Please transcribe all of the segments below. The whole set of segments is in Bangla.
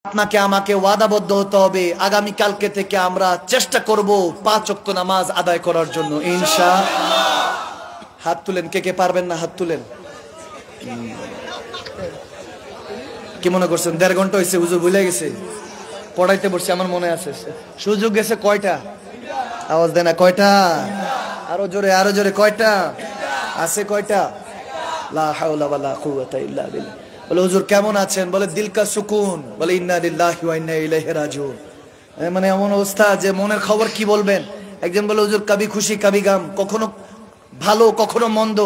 আপনাকে আমাকে ওয়াদাবদ্ধ হতে হবে আগামী কালকে থেকে আমরা চেষ্টা করব 5 ওয়াক্ত নামাজ আদায় করার জন্য ইনশাআল্লাহ। হাত তুলেন, কে কে পারবেন না হাত তুলেন। কি মনে করছেন 1.5 ঘন্টা হয়েছে, হুজুর ভুলে গেছে, পড়াইতে বসছে আমার মনে আছে। সুযোগ গেছে কয়টা? আওয়াজ দেন না, কয়টা? আরো জোরে কয়টা আছে? কয়টা? লা হাওলা ওয়ালা কুওয়াতা ইল্লা বিল্লাহ। বলে হুজুর কেমন আছেন? বলে দিল কা সুকুন। বলে ইন্না লিল্লাহি ওয়া ইন্না ইলাইহি রাজিউন। মানে এমন অবস্থা যে মনের খবর কি বলবেন। একজন বলে হুজুর কবি খুশি কবি গাম, কখনো ভালো কখনো মন্দ।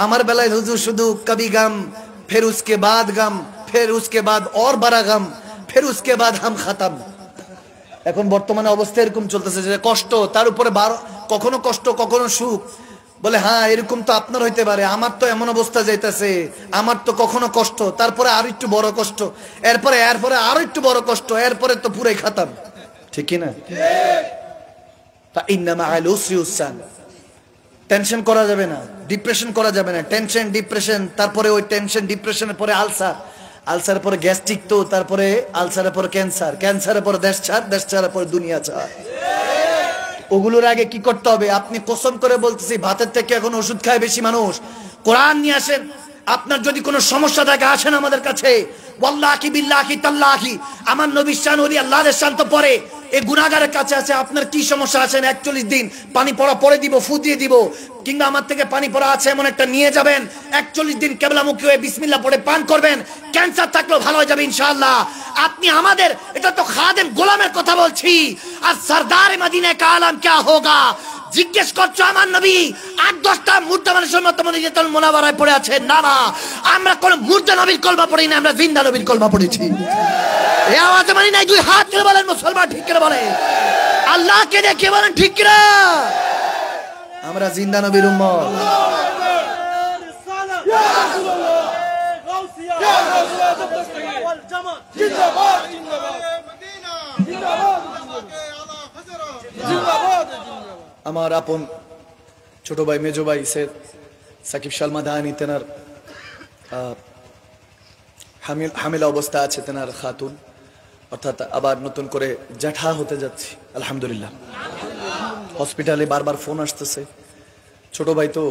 আমার বেলায় হুজুর শুধু কবি গাম, ফির উসকে বাদ গাম, ফির উসকে বাদ और बड़ा गम, फिर उसके बाद हम खत्म। এখন বর্তমানে অবস্থা এরকম চলতেছে যে কষ্ট, তার উপরে কখনো কষ্ট কখনো সুখ। বলে হ্যাঁ এরকম তো আপনার হইতে পারে, আমার তো এমন অবস্থা যাইতেছে, আমার তো কখনো কষ্ট, তারপরে আরো একটু বড় কষ্ট, এরপরে আরো একটু বড় কষ্ট, এরপরে তো পুরাই খতম। ঠিক কি না? ইন্না মাআল উসরি ইউসরান। টেনশন করা যাবে না, ডিপ্রেশন করা যাবে না। টেনশন ডিপ্রেশন, তারপরে ওই টেনশন ডিপ্রেশনের পরে আলসার, আলসারের পরে গ্যাস্ট্রিক, তো তারপরে আলসারের পরে ক্যান্সার, ক্যান্সারের পরে দেশ ছাড়ার পরে দুনিয়া ছাড়। ওগুলোর আগে কি করতে হবে? আপনি কসম করে বলতেছি, ভাতের থেকে এখন ওষুধ খায় বেশি মানুষ। কোরআন নিয়ে আসেন। আপনার যদি কোনো সমস্যা থাকে আসেন আমাদের কাছে। ওয়াল্লাহি বিল্লাহি তাল্লাহি, আমার নবী শান ওলি আল্লাহর শান তো পরে এই গুনাহগারের কাছে আছে। আপনার কি সমস্যা আছেন? 41 দিন পানি পড়া পরে দিব, ফু দিয়ে দিব, কিংবা আমার থেকে পানি পড়া আছে এমন একটা নিয়ে যাবেন, 41 দিন কেবলামুখী হয়ে বিসমিল্লাহ পড়ে পান করবেন, ক্যান্সার থাকলেও ভালো হয়ে যাবে ইনশাআল্লাহ। আপনি আমাদের, এটা তো খাদেম গোলামের কথা বলছি। আর সরদার মদিনা কা আলম क्या होगा? জিজ্ঞেস করছো আমার নবী 8-10টা মুর্দা মানুষের মতো মদিনাতুল মুনাওয়ারায় পড়ে আছে? না না, আমরা কোন মুর্দা নবীর কলমা পড়ি না, আমরা জিন্দা নবীর কলমা পড়েছি। এই আওয়াজে মানি নাই, দুই হাত তুলে বলেন মুসলমান ঠিক করে বলে, আল্লাহকে দেখে বলেন ঠিক করে, আমরা জিন্দা নবীর উম্মত। আমার আপন ছোট ভাই মেজো ভাই সৈয়দ সাকিব সালমাদানি, তেনার হামিলা অবস্থা আছে, তেনার খাতুন, অর্থাৎ আবার নতুন করে জ্যাঠা হতে যাচ্ছে আলহামদুলিল্লাহ। হসপিটালে বারবার ফোন আসতেছে। ছোট ভাই তো,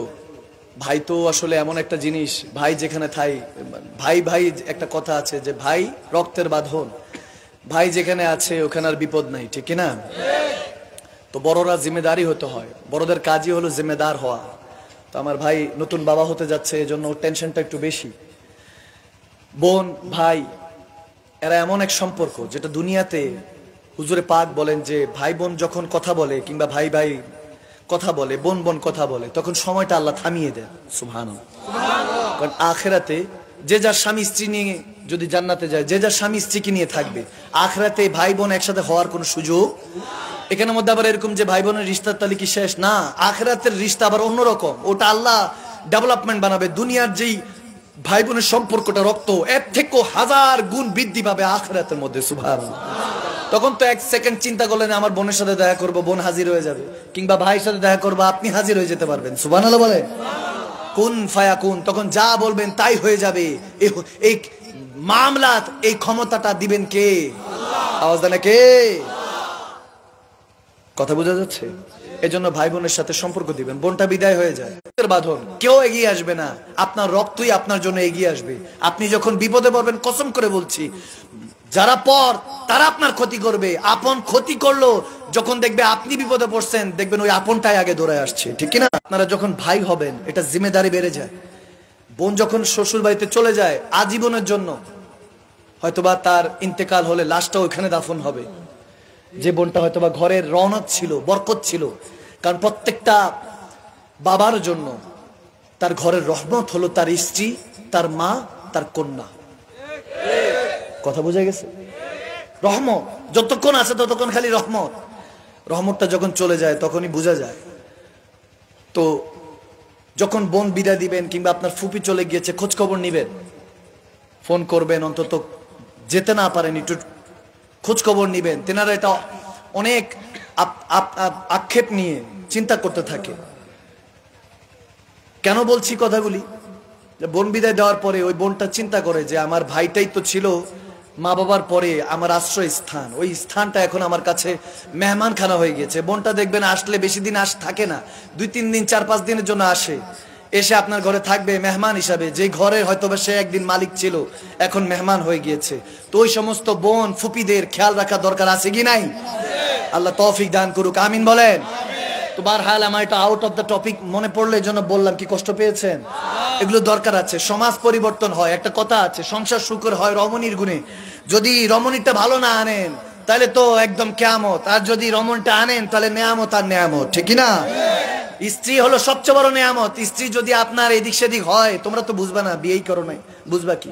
ভাই তো আসলে এমন একটা জিনিস, ভাই যেখানে থাই, ভাই একটা কথা আছে যে ভাই রক্তের বাঁধন, ভাই যেখানে আছে ওখানে আর বিপদ নাই, ঠিক কিনা? তো বড়রা জিম্মেদারি হতে হয়, বড়দের কাজই হলো জিম্মেদার হওয়া। তো আমার ভাই নতুন বাবা হতে যাচ্ছে, এজন্য টেনশনটা একটু বেশি। বোন ভাই এরা এমন এক সম্পর্ক যেটা দুনিয়াতে হুজুরে পাক বলেন যে ভাই বোন যখন কথা বলে, কিংবা ভাই ভাই কথা বলে, বোন বোন কথা বলে, তখন সময়টা আল্লাহ থামিয়ে দেন। সুবহানাল্লাহ। কারণ আখিরাতে যে যার স্বামী স্ত্রী নিয়ে যদি জান্নাতে যায়, যে যার স্বামী স্ত্রীকে নিয়ে থাকবে, আখিরাতে ভাই বোন একসাথে হওয়ার কোনো সুযোগ। এখানের মধ্যে আবার এরকম যে ভাই বোনের রিশতার তালিকা শেষ না, আখিরাতের রিশতা আবার অন্যরকম, ওটা আল্লাহ ডেভেলপমেন্ট বানাবে। দুনিয়ার যেই ভাই বোনের সম্পর্কটা রক্ত, এর থেকেও 1000 গুণ বৃদ্ধি পাবে আখিরাতের মধ্যে। সুবহানাল্লাহ। তখন তো 1 সেকেন্ড চিন্তা করলেন আমার বোনের সাথে দেখা করবো, বোন হাজির হয়ে যাবে, কিংবা ভাইয়ের সাথে দেখা করবো, আপনি হাজির হয়ে যেতে পারবেন। সুবহানাল্লাহ বলে কুন ফায়াকুন, তখন যা বলবেন তাই হয়ে যাবে। এই মামলা, এই ক্ষমতাটা দিবেন কে? আওয়াজ দেন কে? কথা বোঝা যাচ্ছে? এজন্য ভাই বোনের সাথে সম্পর্ক দিবেন। বোনটা বিদায় হয়ে যায়, বাঁধন, কেউ এগিয়ে আসবে না, আপনার রক্তই আপনার জন্য এগিয়ে আসবে। আপনি যখন বিপদে পড়বেন, কসম করে বলছি, যারা পর তারা আপনার ক্ষতি করবে। আপন ক্ষতি করলো, যখন দেখবে আপনি বিপদে পড়ছেন, দেখবেন ওই আপনটাই আগে দৌড়ায় আসছে, ঠিক কিনা? আপনারা যখন ভাই হবেন, এটা জিম্মেদারি বেড়ে যায়। বোন যখন শ্বশুর বাড়িতে চলে যায় আজীবনের জন্য, হয়তোবা তার ইন্তেকাল হলে লাশটা ওইখানে দাফন হবে। যে বোনটা হয়তোবা ঘরের রওনক ছিল, বরকত ছিল, কারণ প্রত্যেকটা বাবার জন্য তার ঘরের রহমত হলো তার স্ত্রী, তার মা, তার কন্যা। কথা বোঝা গেছে? রহমত যতক্ষণ আছে ততক্ষণ খালি রহমত। রহমতটা যখন চলে যায় তখনই বোঝা যায়। তো যখন বোন বিদায় দিবেন, কিংবা আপনার ফুপি চলে গিয়েছে, খোঁজ খবর নিবেন, ফোন করবেন, অন্তত যেতে না পারেন একটু খোঁজ খবর নিবেন। তেনারা এটা অনেক আক্ষেপ নিয়ে চিন্তা করতে থাকে। কেন বলছি কথাগুলি? বোন বিদায় দেওয়ার পরে ওই বোনটা চিন্তা করে যে আমার ভাইটাই তো ছিল মা বাবার পরে আমার আশ্রয় স্থান, ওই স্থানটা এখন আমার কাছে মেহমানখানা হয়ে গেছে। বোনটা দেখবেন আসলে বেশি দিন থাকে না, 2-3 দিন 4-5 দিনের জন্য আসে, এসে আপনার ঘরে থাকবে মেহমান হিসাবে। যে ঘরে হয়তো সে একদিন মালিক ছিল, এখন মেহমান হয়ে গিয়েছে। তো ওই সমস্ত বোন ফুপিদের খেয়াল রাখা দরকার আছে কি নাই? আল্লাহ তৌফিক দান করুক, আমিন বলেন। তো বারহাল আমার এটা আউট অফ দ্য টপিক মনে পড়লে এই জন্য বললাম। কি কষ্ট পেয়েছেন? এগুলো দরকার আছে। সমাজ পরিবর্তন হয়, একটা কথা আছে, সংসার সুখের হয় রমণীর গুণে। যদি রমণীটা ভালো না আনেন তাহলে তো একদম কিয়ামত, আর যদি রমণটা আনেন তাহলে নেয়ামত আর নেয়ামত, ঠিক না? স্ত্রী হলো সবচেয়ে বড় নেয়ামত। স্ত্রী যদি আপনার এদিক সেদিক হয়, তোমরা তো বুঝবা না, বিয়েই করো নাই, বুঝবা কি?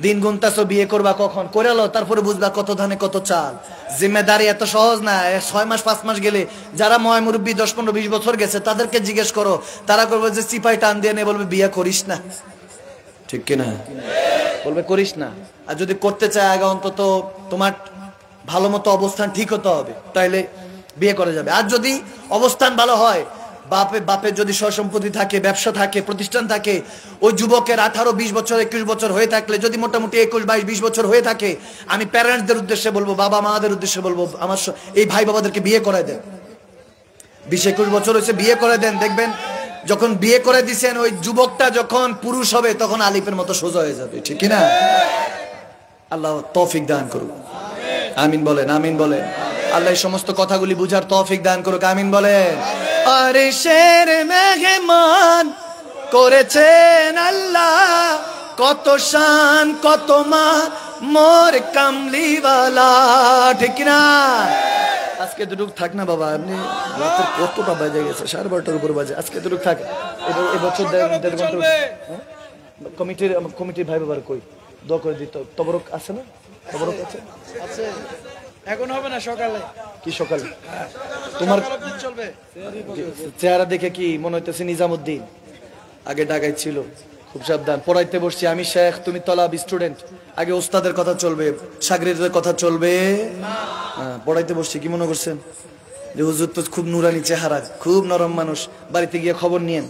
দিন গুনতাছো, বিয়ে করবা কখন, করে লো, তারপরে বুঝবা কত ধানে কত চাল। জিম্মেদারি এত সহজ না। 6 মাস 5 মাস গেলে যারা ময় মুরব্বী 10-15-20 বছর গেছে তাদেরকে জিজ্ঞেস করো, তারা করবে যে সিপাই টান দিয়ে নিয়ে বলবে বিয়ে করিস না, ঠিক কিনা? বলবে করিস না। আর যদি করতে চায় আগে অন্তত তোমার ভালো মতো অবস্থান ঠিক হতে হবে, তাইলে বিয়ে করা যাবে। আর যদি অবস্থান ভালো হয়, বাপের যদি সম্পত্তি থাকে, ব্যবসা থাকে, প্রতিষ্ঠান থাকে, ওই যুবকের 18-20 বছর 21 বছর হয়ে থাকলে, যদি মোটামুটি 21-22-20 বছর হয়ে থাকে, আমি প্যারেন্টসদের উদ্দেশ্যে বলবো, বাবা মাদের উদ্দেশ্যে বলবো, আমার এই ভাই বাবাদেরকে বিয়ে করায় দেন। 20-21 বছর হয়েছে, বিয়ে করে দেন। দেখবেন যখন বিয়ে করে দিছেন, ওই যুবকটা যখন পুরুষ হবে তখন আলিফের মতো সোজা হয়ে যাবে, ঠিক কিনা? আল্লাহ তৌফিক দান করুক, আমিন বলেন, আমিন বলেন। আল্লাহ এই সমস্ত কথাগুলি বুঝার তৌফিক দান করুক, আমিন বলেন। আরে শের মেহমান করেছেন আল্লাহ, কত শান কত মান মোর কামলিওয়ালা, ঠিক না? আজকে দুটুক থাক না বাবা, আপনি রাতের কতটা বাজে গেছে, 12:30টার উপর বাজে। আজকে দুটুক থাক, এবছর 1.5 ঘন্টা। কমিটির ভাই বাবার কই দোয়া করে দিত। তবরক আছে না? তবরক আছে? এখন হবে না, সকালে। কি সকালে? তোমার চেহারা দেখে কি মনে হইতেছে নিজামুদ্দিন? আগে ঢাকায় ছিল, খুব সাবধান। পড়াইতে বসছি আমি, শেখ, তুমি তলাব, স্টুডেন্ট। আগে ওস্তাদের কথা চলবে, শাগরিরদের কথা চলবে। পড়াইতে বসছি, কি মনে করছেন যে হুজুর তো খুব নুরানি চেহারা, খুব নরম মানুষ, বাড়িতে গিয়ে খবর নিয়েন,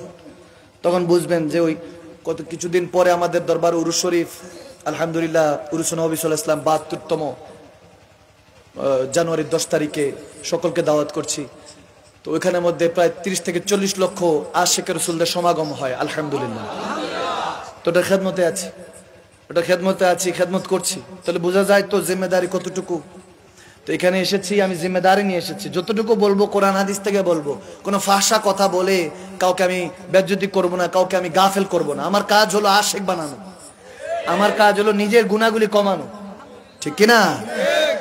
তখন বুঝবেন যে ওই কত কিছুদিন পরে আমাদের দরবার উরুস শরীফ, আলহামদুলিল্লাহ, উরুস নবী সাল্লাল্লাহু আলাইহি ওয়াসাল্লাম 72তম জানুয়ারির 10 তারিখে সকলকে দাওয়াত করছি। তো ওইখানের মধ্যে প্রায় 30 থেকে 40 লক্ষ আশিকের রাসূলদের সমাগম হয়, আলহামদুলিল্লাহ। তো ওটা খেদমতে আছি, খেদমত করছি। তাহলে বোঝা যায় তো জিম্মেদারি কতটুকু। তো এখানে এসেছি, আমি জিম্মেদারি নিয়ে এসেছি, যতটুকু বলবো কোরআন হাদিস থেকে বলবো। কোনো ফাহশা কথা বলে কাউকে আমি বেজ্জতি করব না, কাউকে আমি গাফেল করব না। আমার কাজ হলো আশিক বানানো, আমার কাজ হলো নিজের গুনাহগুলি কমানো, ঠিক কিনা?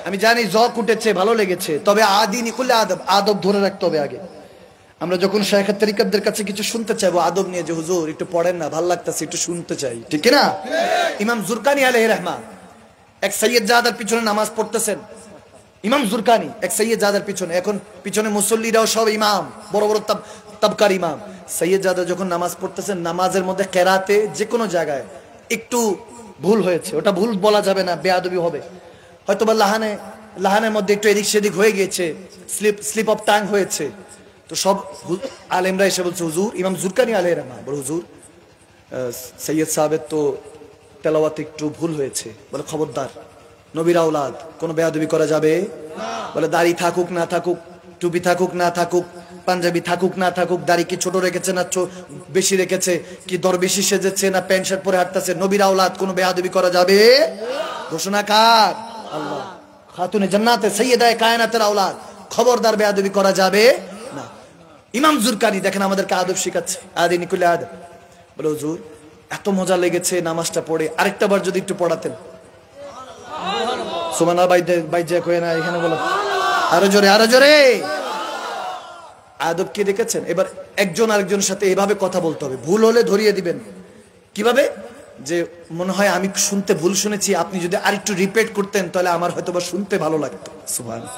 আমি জানি জক উঠেছে, ভালো লেগেছে, তবে আদিনী কুল্লে আদব ধরে রাখতে হবে আগে। আমরা যখন শায়খ তরিকতদের কাছে কিছু শুনতে চাইবো আদব নিয়ে, যে হুজুর একটু পড়েন না, ভালো লাগতেছে, একটু শুনতে চাই, ঠিক কিনা? ইমাম জুরকানি আলাইহির রহমান এক সৈয়দ জাদার পিছনে নামাজ পড়তেছেন। ইমাম জুরকানি এক সৈয়দ জাদার পিছনে, এখন পিছনে মুসল্লিরাও সব ইমাম, বড় বড় তাবকার ইমাম। সৈয়দ জাদা যখন নামাজ পড়তেছেন, নামাজের মধ্যে কেরাতে যে কোনো জায়গায় একটু ভুল হয়েছে, ওটা ভুল বলা যাবে না, বেয়াদবি হবে। হয়তো বা লাহানের মধ্যে একটু এদিক সেদিক হয়ে গিয়েছে, স্লিপ অফ টাং হয়েছে। তো সব আলেমরা এসে বলছে, হুজুর, ইমাম জুরকানি আলাইহির রহমান বলে, হুজুর সৈয়দ সাহেবের তো তেলাওয়াতে একটু ভুল হয়েছে। বলে, খবরদার, নবীর আওলাদ, কোনো বেয়াদবি করা যাবে? বলে, দাড়ি থাকুক না থাকুক, টুপি থাকুক না থাকুক, পাঞ্জাবি থাকুক না থাকুক, দাড়ি কি ছোট রেখেছে না বেশি রেখেছে, কি দরবেশি সেজেছে না প্যান্ট শার্ট পরে হাঁটতেছে, নবীর আওলাদ, কোনো বেয়াদবি করা যাবে? ঘোষণা কার? আল্লাহ। খাতুনে জান্নাতে সৈয়দায়ে কায়নাতের আওলাদ, খবরদার, বেয়াদবি করা যাবে না। ইমাম জুরকানি দেখেন আমাদেরকে আদব শিখাচ্ছে, আদিনী কুল্লে আদব। বলে, হুজুর এত মজা লেগেছে নামাজটা পড়ে, আরেকটা বার যদি একটু পড়াতেন। সুবহানাল্লাহ, বাইজা কয় না এখানে, বলো আরো জোরে, আরো জোরে। আদব কি দেখেছেন? এবার একজন আরেকজনের সাথে এভাবে কথা বলতে হবে, ভুল হলে ধরিয়ে দিবেন। কিভাবে? যে মনে হয় আমি শুনতে ভুল শুনেছি, আপনি যদি আরেকটু রিপিট করতেন তাহলে আমার হয়তো বা শুনতে ভালো লাগতো। সুবহানাল্লাহ,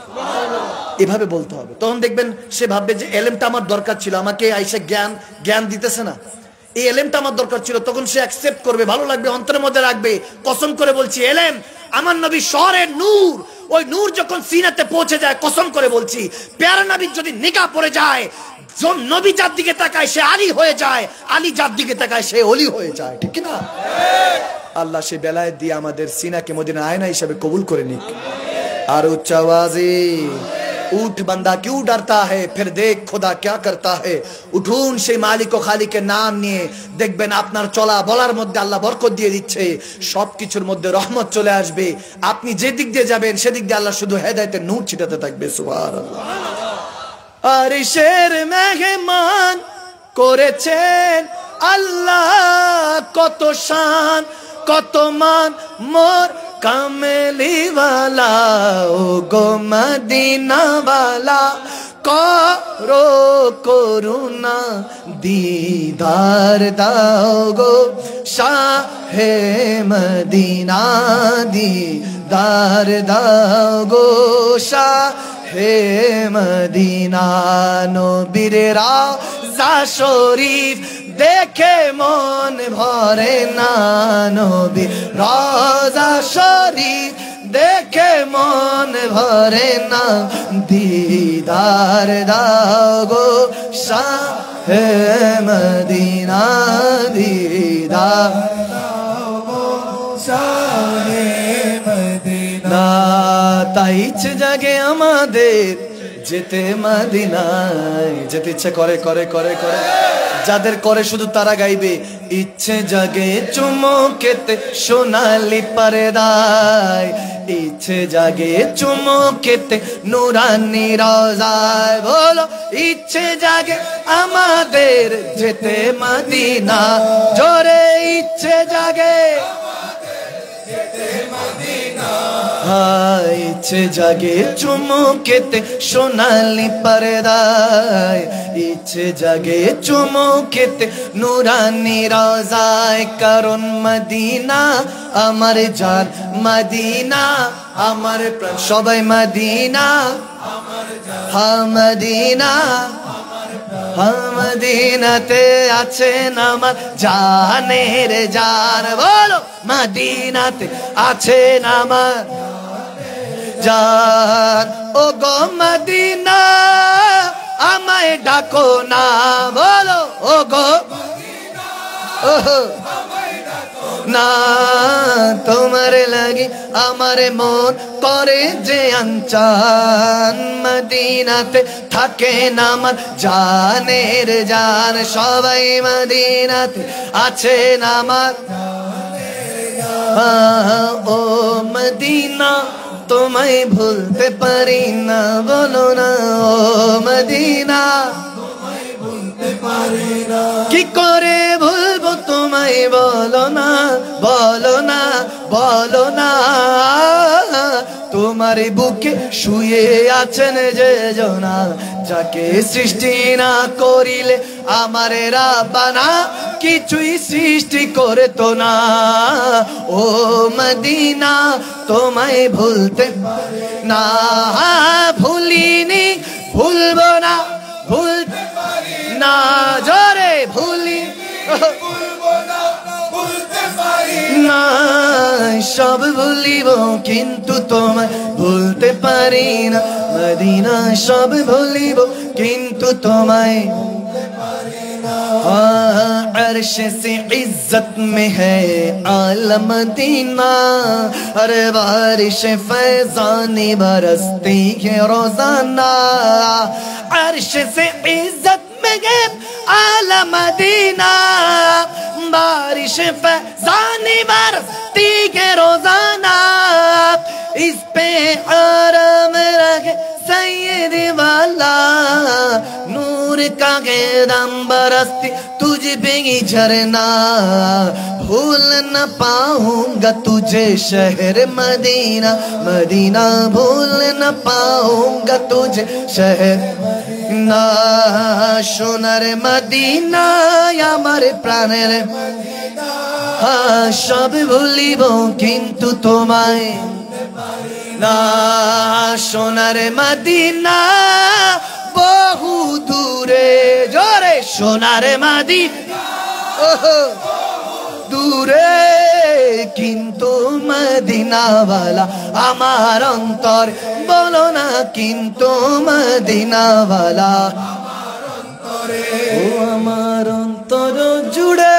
এভাবে বলতে হবে। তখন দেখবেন সে ভাববে যে এলেমটা আমার দরকার ছিল, আমাকে আইসা জ্ঞান দিতেছে না, এই এলেমটা আমার দরকার ছিল। তখন সে অ্যাকসেপ্ট করবে, ভালো লাগবে, অন্তরের মধ্যে রাখবে। কসম করে বলছি, এলেম আমার নবী শহরের নূর, ওই নূর যখন সিনাতে পৌঁছে যায়, কসম করে বলছি, প্যারা নবীর যদি নিকাহ পড়ে যায়, নবী যার দিকে তাকায় সে আলী হয়ে যায়, আলী যার দিকে তাকায় সে অলি হয়ে যায়, ঠিক না? अल्लाह से बेलायत दिए আমাদের सीनाके मदीना आयना हिसाबे कबूल करे निक। और उच्च आवाज़े उठ बंदा क्यों डरता है, फिर देख खुदा क्या करता है। उठून से मालिक ও খালিকের নাম নিয়ে দেখবেন আপনার চলা বলার মধ্যে আল্লাহ বরকত দিয়ে দিচ্ছে, সবকিছুর মধ্যে রহমত চলে আসবে। আপনি যে দিক দিয়ে যাবেন সেদিক দিয়ে আল্লাহ শুধু হেদায়েতের নূর ছিটাতে থাকবে। সুবহানাল্লাহ। আরশের মেহমান করেছেন আল্লাহ কত শান কত মান মোর কামেলিওয়ালা ও গো মদিনাওয়ালা করো করুণা দিদার দাও গো শাহে মদিনা দিদার দাও গো শাহে মদিনা। নবীর রওজা শরীফ देखे मन भरे ना, नबी रौजा शरीफ देखे मन भरे ना, दीदार दाओ गो शाहे मदीना दीदार दाओ गो शाहे मदीना। ताइच जगे आमादेर যেতে মদিনায় যেতে ইচ্ছে করে করে করে করে যাদের করে শুধু তারা গাইবে ইচ্ছে জাগে চুমকেতে সোনালি পর্দায়, ইচ্ছে জাগে চুমকেতে নুরানি রওজায়। বলো ইচ্ছে জাগে আমাদের যেতে মদিনা, জোরে ইচ্ছে জাগে ইচ্ছে জাগে চুমকেতে সোনালি পর্দায়, ইচ্ছে জাগে চুমকেতে নুরানি রওজায়। কারণ মদিনা আমার জান, মদিনা আমার প্রাণ, সবাই মদিনা হ্যাঁ মদিনা হ্যাঁ মদিনাতে আছেন আমার জানের জান। বলো মদিনাতে আছেন আমার জান। ও গো মদিনা আমায় ডাকো না, বলো ও গো না তোমার লাগি আমার মন করে যে আনচান, মদিনাতে থাকে না আমার জানের জান। সবাই মদিনাতে আছেন আমার ও মদিনা তোমায় ভুলতে পারি না, বলো না ও মদিনা কি করে ভুলবো তোমায়, বলো না বলো না বলো না। তোমার বুকে শুয়ে আছেন যে জনা, যাকে সৃষ্টি না করিলে আমার রাব্বানা কিছুই সৃষ্টি করে তো না। ও মদিনা তোমায় ভুলতে না, ভুলিনি ভুলবো না ভুলতে না, জোরে ভুলি না সব ভুলিব কিন্তু তোমায় ভুলতে পারি না, মদিনা সব ভুলিব কিন্তু তোমায়। अर्श से इज्जत में है आला मदीना, हर बारिश फैजानी बरसती है रोजाना। अर्श से इज्जत में है आला मदीना, बारिश फैजानी बरसती है रोजाना। इस पे आराम रखे सैयद वाला, नूर का दम बरसती तुझ पे ही झरना। भूल न पाऊंगा तुझे शहर मदीना, मदीना भूल न पाऊंगा तुझे शहर ना। সোনার মদিনা আমার প্রাণের সব ভুলিব কিন্তু তোমায় না। সোনার মদিনা বহু দূরে, জোরে সোনার মদিনা দূরে কিন্তু মদিনাওয়ালা আমার অন্তর, বলো না কিন্তু মদিনাওয়ালা ও আমার অন্তর জুড়ে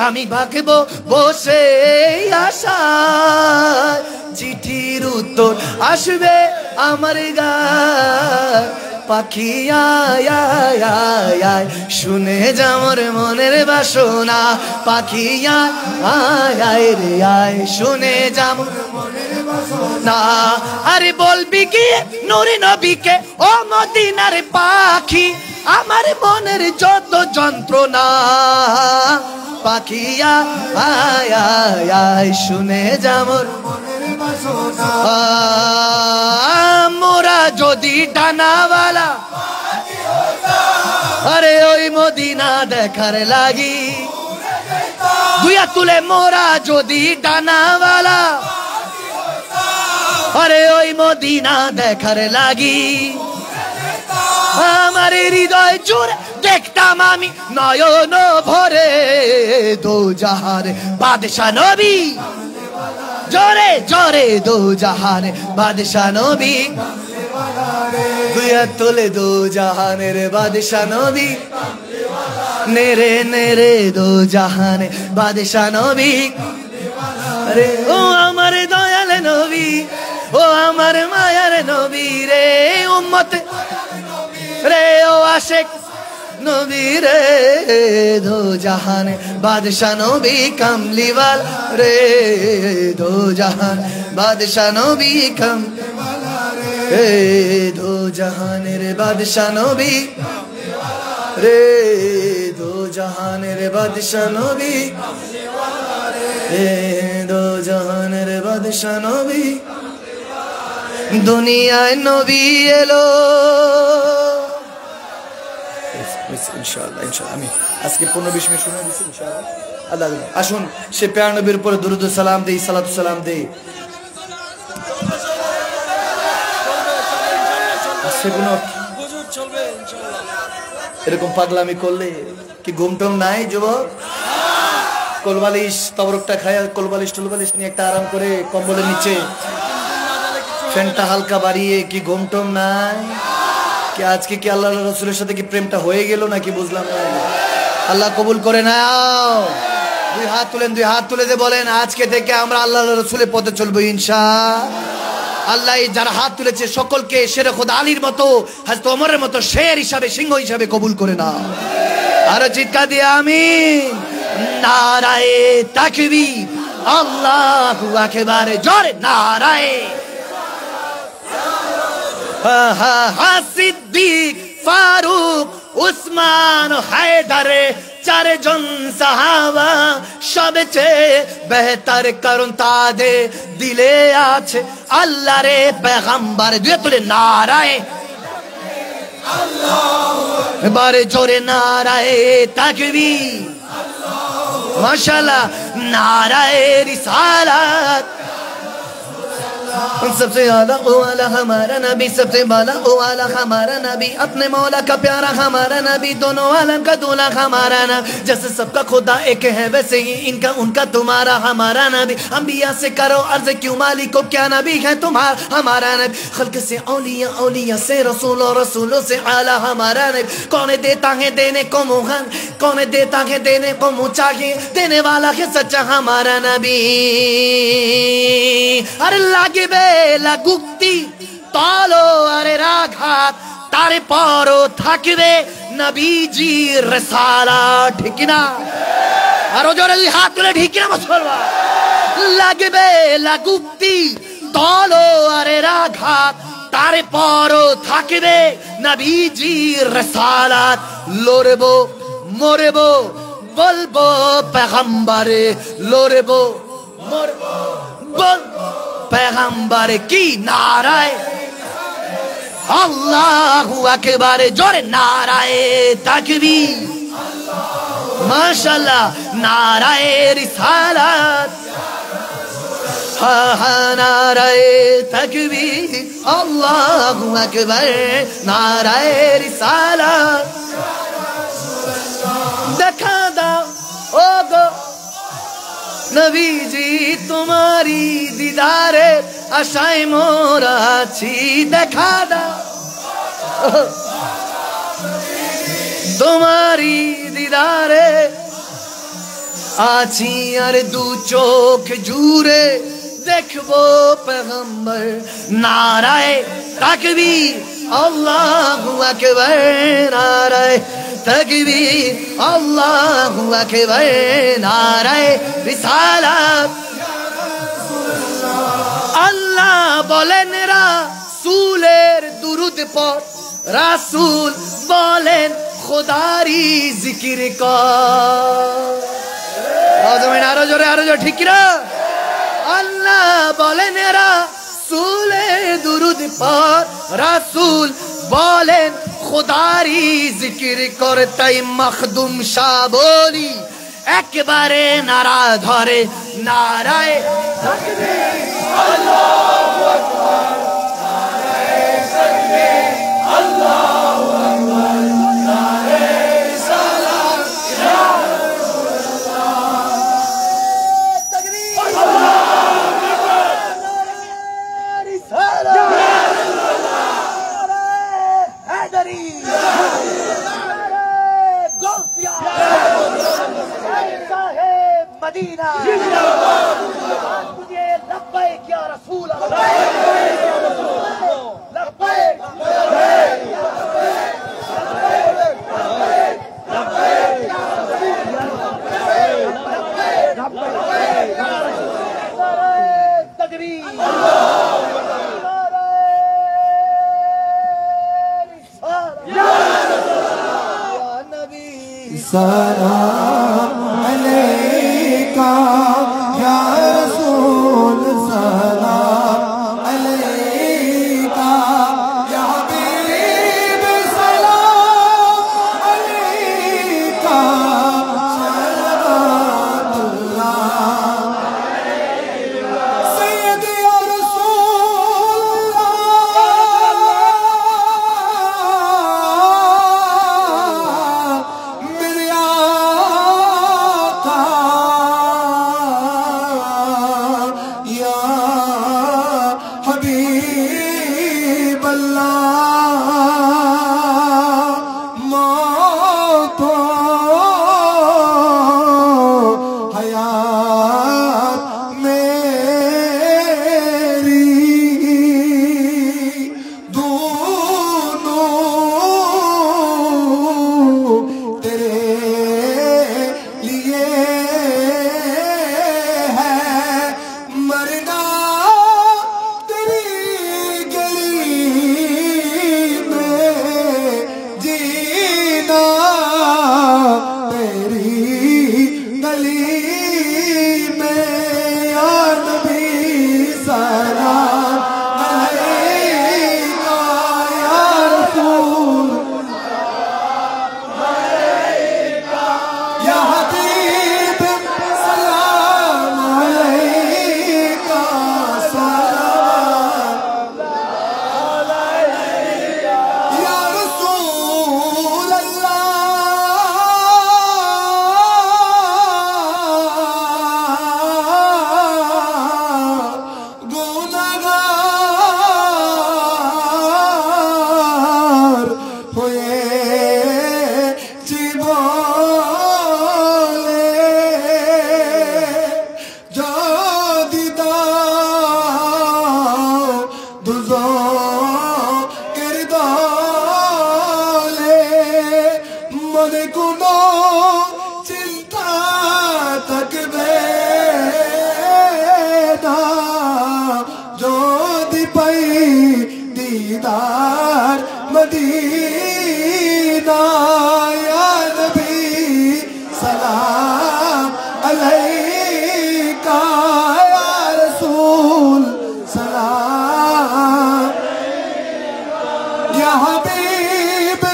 আমি ভাগবো বসে আশায়, চিঠির উত্তর আসবে আমার গায়। পাখি আয় আয় আয় আয়, শুনে যা মোর মনের বাসনা। পাখি আয় আয় আয় রে আয়, শুনে যা মোর মনের বাসনা। আরে বলবি কি নূরে নবীকে ও মদিনার পাখি, আমার মনের যত যন্ত্রণা। পাখি আয় আয় আয়, শুনে যা মোর মনের বাসনা। মোরা যদি ডানাওয়ালা, আরে ওই মদিনা দেখার লাগি। দুইয়া তুলে মোরা যদি ডানাওয়ালা, আরে ওই মদিনা দেখার লাগি। আমার হৃদয় জুড়ে দেখতাম আমি নয়ন ভরে, দো জাহান বাদশা নবী। জোরে জোরে দো জাহান বাদশা নবী। দুইয়া তুলে দো জাহানের বাদশা নবী। নেরে নেরে দো জাহান বাদশা নবী। আরে ও আমার দয়াল নবী, ও আমার মায়ার নবী রে। উম্মত রে ও আশেক নবী রে, দো জাহান বাদশা নবী কামলিওয়াল রে। দো জাহান বাদশা নবী কামলিওয়ালা রে, দো জাহানের বাদশা নবী রে। দো জাহানের বাদশা নবী রে, দো জাহানের বাদশা নবী। দুনিয়ায় নবী এলো ইনশাআল্লাহ, ইনশাআল্লাহ আমি আজকে 15-20 মিনিট শুনে দিচ্ছি ইনশাআল্লাহ। আল্লাহ আসুন সে প্যার নবীর উপরে দুরূদ সালাম দেই, সালাতু সালাম দেই। এরকম পাগলামি করলে কি ঘুমটম নাই যুবক? কোলবালিশ তবরকটা খায়, কোলবালিশ টুলবালিশ নিয়ে একটা আরাম করে কম্বলের নিচে ফ্যানটা হালকা বাড়িয়ে কি ঘুমটম নাই? কি আজকে কি আল্লাহ রাসূলের সাথে কি প্রেমটা হয়ে গেল নাকি বুঝলাম না। আল্লাহ কবুল করে নাও। দুই হাত তুলেন, দুই হাত তুলে দিয়ে বলেন আজকে থেকে আমরা আল্লাহ রাসূলের পথে চলবো ইনশাআল্লাহ। আল্লাহ যারা হাত তুলেছে সকলকে শেরে খোদা আলীর মতো, হযরত ওমরের মতো শের হিসাবে, সিংহ হিসাবে কবুল করে নাও। আর চিৎকার দিয়ে আমিন। নারায়ে তাকবীর, আল্লাহু আকবার, জোরে নারায়ে। সিদ্দিক, ফারুক, উসমান, হায়দারে, চারজন সাহাবা সবচেয়ে বেহতর, কারণ তাদের দিলে আছে আল্লাহরে পেগম্বর। দুই তুলে নারায়ে আল্লাহু বারে জোরে নারায়ে তাকবীর, মাশাআল্লাহ নারায়ে রিসালাত। सबसे आला ओ आला हमारा नबी, सबसे बाला ओ आला हमारा नबी, अपने मौला का प्यारा हमारा नबी, दोनों आलम का दूल्हा हमारा नबी। जैसे सबका खुदा एक है वैसे ही इनका उनका तुम्हारा हमारा नबी। अंबिया से करो अर्ज क्यों मालिक को, क्या नबी है तुम्हारा हमारा नबी। खल्क से औलिया, औलिया से रसूल, और रसूलों से आला हमारा नबी। कौन देता है देने को मुहन, कौन देता है देने को मुँह चाहिए, देने वाला है सच्चा हमारा नबी। अरे लागे বেলা গুক্তি তলোয়ারের আঘাত, তারপরও থাকবে নবীজির রিসালাত। ঠিক না? আরো জোরে হাত তুলে ঠিক না মুসলমান? লাগবে লাগুক্তি তলোয়ারের আঘাত, তারপরও থাকবে নবীজির রিসালাত। লড়বো মরবো বলবো পেগম্বরে, লড়বো মরবো বলবো पैगंबर की नाराए अल्लाहु अकबर, जोरे नाराए तकबीर, माशाल्लाह नाराए रिसालत। हा नाराए तकबीर, अल्लाहु अकबर, नाराए रिसालत। देखा दा ओ गो নবীজি তোমারি দিদারে আশায় মোরা আছি, দেখা দাও তোমারি দিদারে আছি আর দু চোখ জুড়ে দেখবো পেগম্বর নারায়ে তাকবীর আল্লাহু আকবার নারায়ে তাকবীর আল্লাহু আকবার নারায়ে রিসালাত আল্লাহ বলেন রাসূলের দুরূদ পড় রাসূল বলেন খোদারি জিকির কর আরো জোরে ঠিক না আল্লাহ বলেন রাসূলের দুরূদ পড় রাসূল বলেন খোদারি জিকির কর তাই মখদুম শাহ বলি একবারে নারা ধরে নারায়ে তাকবীর আল্লাহু আকবার নারায়ে তাকবীর আল্লাহু আকবার নারায়ে রিসালাত ইয়া রাসূলুল্লাহ তাকবীর আল্লাহু আকবার নারায়ে রিসালাত ইয়া রাসূলুল্লাহ নারায়ে হায়দারি নারায়ে গৌসিয়া साहेब मदीना मुझे लब्बैक या रसूल अल्लाह लब्बैक तकबीर सलाम अलैका या रसूल सलाम अलैका या हबीब सलाम अलैका सलावतुल्लाह सैयद या रसूल मदीना या नबी सलाम अलैका या रसूल सलाम या हबीब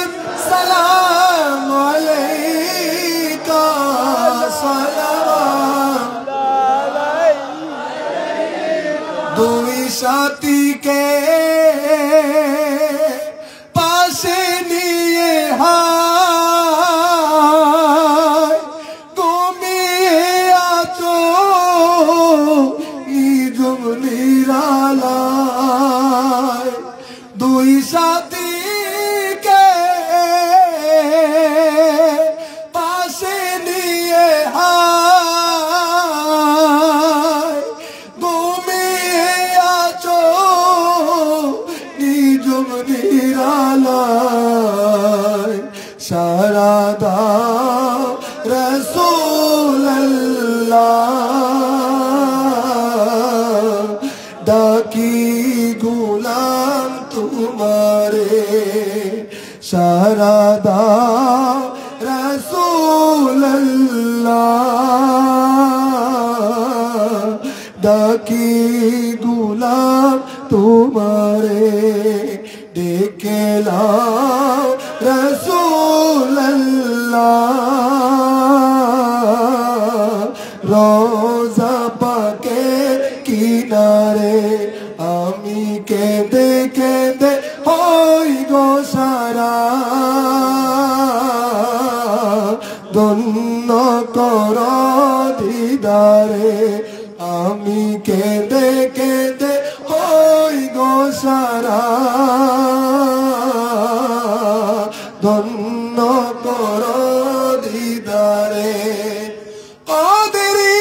सलाम अलैका सलाम दुई शाती के पासे लिए तुम्हारे शारदा रसूल अल्लाह डाकी गुलाम तुम्हारे देखे लाओ रसूल अल्लाह रोजा पाके किनारे आमी केंदे केंदे होई गो सारा दोनों करो दीदारे आमी केंदे केंदे होई गो सारा दोनों करो दीदारे कादरी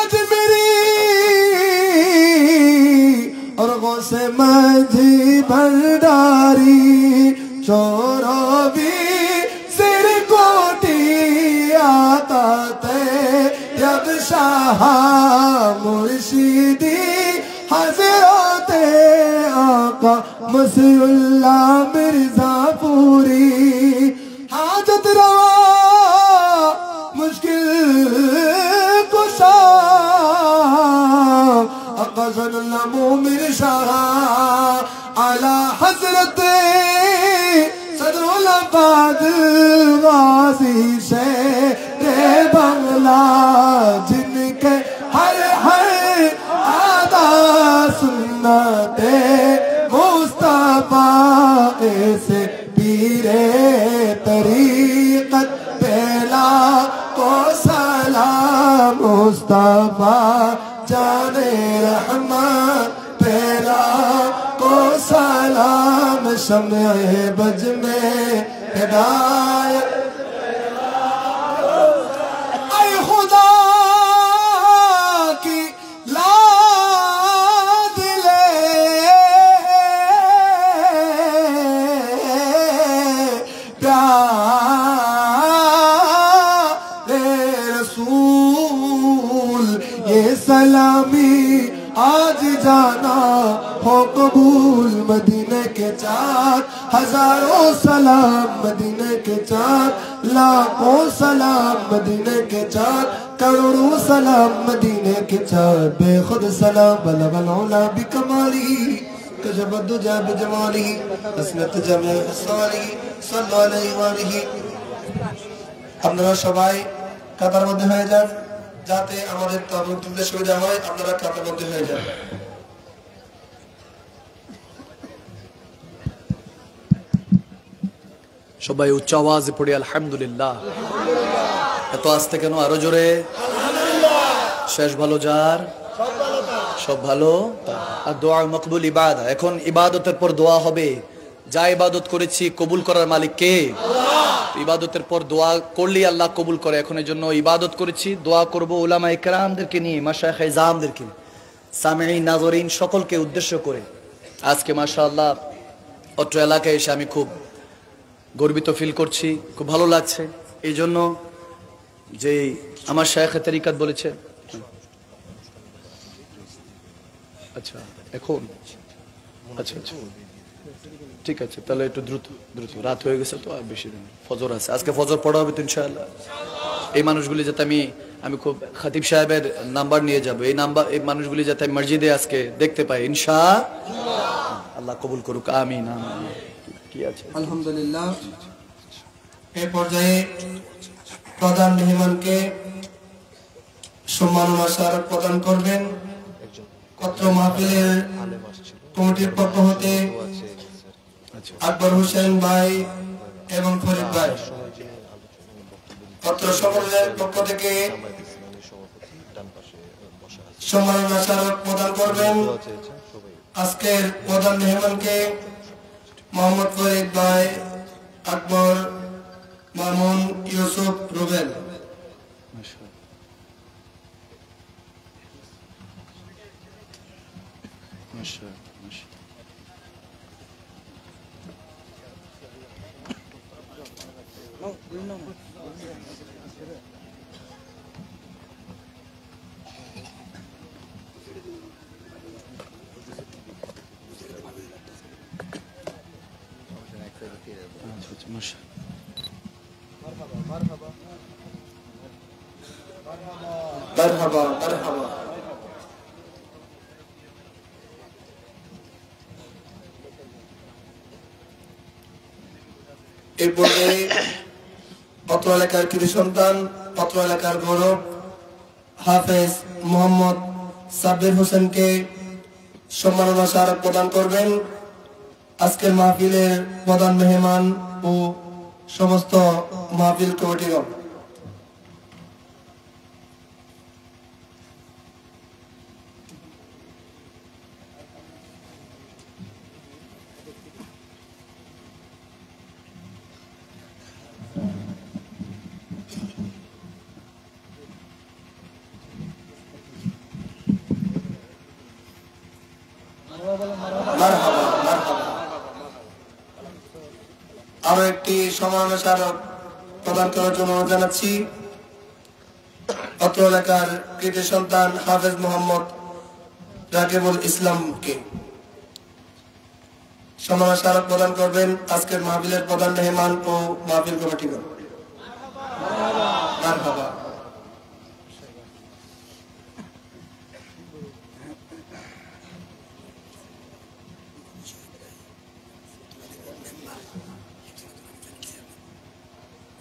अजमेरी और गौसे माझी भंडारी चौरावी सिर कोटी आता ते जब शाह मुर्शिदी हजरते आका मसीहुल्लाह मिर्जा पूरी हाजत रवा मुश्किल कुशा आका सल्लल्लाहु मोमिन शाह आला हजरत सदरुल आबाद गाजी से रे बंगला जिनके हर हर आदा सुन्नते मुस्तफा ऐसे पीरे तरीक़त पहला को सलाम मुस्तफा जाने रहमान पहला को सलाम शम्ए बज में हिदायत ऐ खुदा की लाद ले प्यारे रसूल ये सलामी आज जाना हो कबूल मदीने के चाँद हजारों सलाम मदीने के चाँद लाखों सलाम मदीने के चाँद करोड़ों सलाम मदीने के चाँद बेखुद सलाम बलबलौला बिकमाली कजबद्दुजा बिजमाली हसनत जमे हसाली सल्लल्लाहु अलैहि আপনারা সবাই কাতার মধ্যে হয়ে যান যাতে আমাদের তাবুক তুলতে সুবিধা হয় আপনারা কাতার মধ্যে হয়ে যান সবাই উচ্চ আওয়াজে পড়ি আলহামদুলিল্লাহ। এত আস্তে কেন? আরো জোরে। শেষ ভালো যার, সব ভালো। আর দোয়া মকবুল ইবাদা। এখন ইবাদতের পর দোয়া হবে। যা ইবাদত করেছি কবুল করার মালিক কে? ইবাদতের পর দোয়া করলেই আল্লাহ কবুল করে। এখন এই জন্য ইবাদত করেছি, দোয়া করব উলামা ইকরামদেরকে নিয়ে, মাশায়েখ ইজামদেরকে, সামিঈন নাজরিন সকলকে উদ্দেশ্য করে। আজকে মাশাআল্লাহ অত্র এলাকায় এসে আমি খুব গর্বিত ফিল করছি, খুব ভালো লাগছে। এই জন্য যে আমার শায়েখে তরিকাত বলেছে, আচ্ছা এখন আচ্ছা আচ্ছা ঠিক আছে, তাহলে একটু দ্রুত দ্রুত, রাত হয়ে গেছে তো, আর বেশি দিন ফজর আছে, আজকে ফজর পড়া হবে তো ইনশাআল্লাহ। এই মানুষগুলি যাতে আমি খুব খতিব সাহেবের নাম্বার নিয়ে যাব, এই মানুষগুলি যাতে আমি মসজিদে আজকে দেখতে পাই ইনশাআল্লাহ। আল্লাহ কবুল করুক, আমিন আমিন। কি আছে? আলহামদুলিল্লাহ। এই পর্যায়ে প্রধান মেহমানকে সম্মাননা স্মারক প্রদান করবেন পত্র মাহফিলের কমিটির পক্ষ হতে আকবর হোসেন ভাই এবং ফরিদ ভাই। পত্র সকলের পক্ষ থেকে সম্মাননা স্মারক প্রদান করবেন আজকের প্রধান মেহমানকে মোহাম্মদ ফরিদ ভাই, আকবর, মামুন, ইউসুফ, রুবেল। মারহাবা মারহাবা। এই পর্যায়ে অত্র এলাকার কৃতি সন্তান, অত্র এলাকার গৌরব হাফেজ মোহাম্মদ সাব্বির হোসেনকে সম্মাননা স্মারক প্রদান করবেন আজকের মাহফিলের প্রধান মেহমান ও সমস্ত মাহফিল কমিটিগণ। আরো একটি সম্মাননা স্মারক প্রদান করার জন্য অনুরোধ জানাচ্ছি অত্র এলাকার কৃতি সন্তান হাফেজ মোহাম্মদ রাকিবুল ইসলামকে। সম্মাননা স্মারক প্রদান করবেন আজকের মাহফিলের প্রধান মেহমান ও মাহফিল কমিটিগণ। মারহাবা।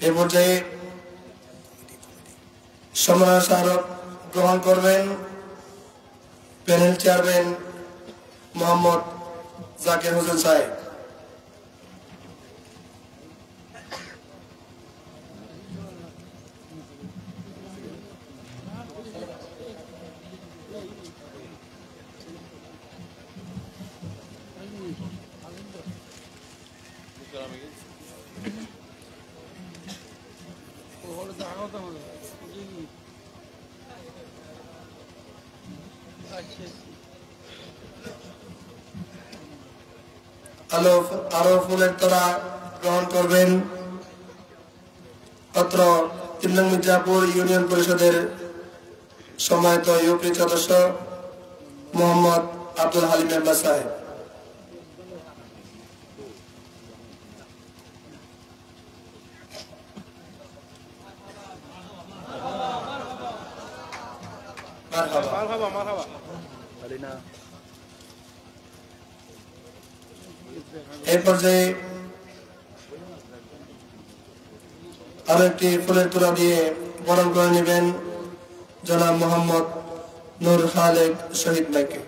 এ পর্যায়ে সম্মাননা স্মারক গ্রহণ করবেন প্যানেল চেয়ারম্যান মোহাম্মদ জাকির হোসেন সাহেব। আরো ফুলের তোড়া গ্রহণ করবেন অত্র ৩ নং মির্জাপুর ইউনিয়ন পরিষদের সম্মানিত ইউপি সদস্য মোহাম্মদ আব্দুল হালিম মেম্বার সাহেব। এই পর্যায়ে আরো একটি ফুলের তোড়া দিয়ে বরণ করে নেবেন জনাব মোহাম্মদ নূর খালেক শহীদ ভাইকে।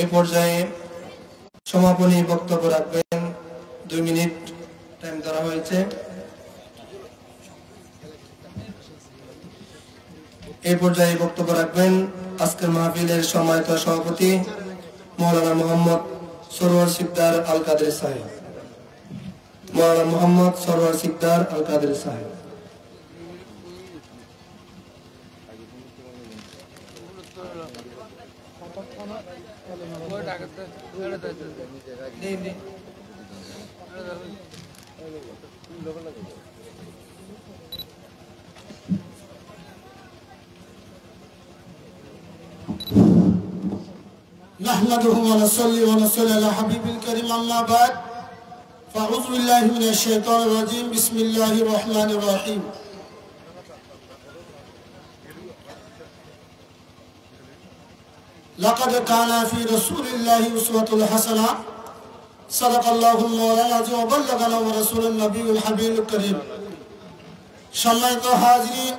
এই পর্যায়ে সমাপনী বক্তব্য রাখবেন 2 মিনিট টাইম ধরা হয়েছে। এই পর্যায়ে বক্তব্য রাখবেন আজকের মাহফিলের সম্মানিত সভাপতি মাওলানা মোহাম্মদ সরওয়ার সিকদার আল কাদের সাহেব। মাওলানা মোহাম্মদ সরওয়ার সিকদার আল কাদের সাহেব। نحمده ونصلي ونصلي على حبيب الكريم أما بعد فأعوذ بالله من الشيطان الرجيم بسم الله الرحمن الرحيم لقد كان في رسول الله أسوة حسنة صدق الله مولانا العظيم وبلغنا ورسول النبي الحبيب الكريم সম্মানিত হাজিরিন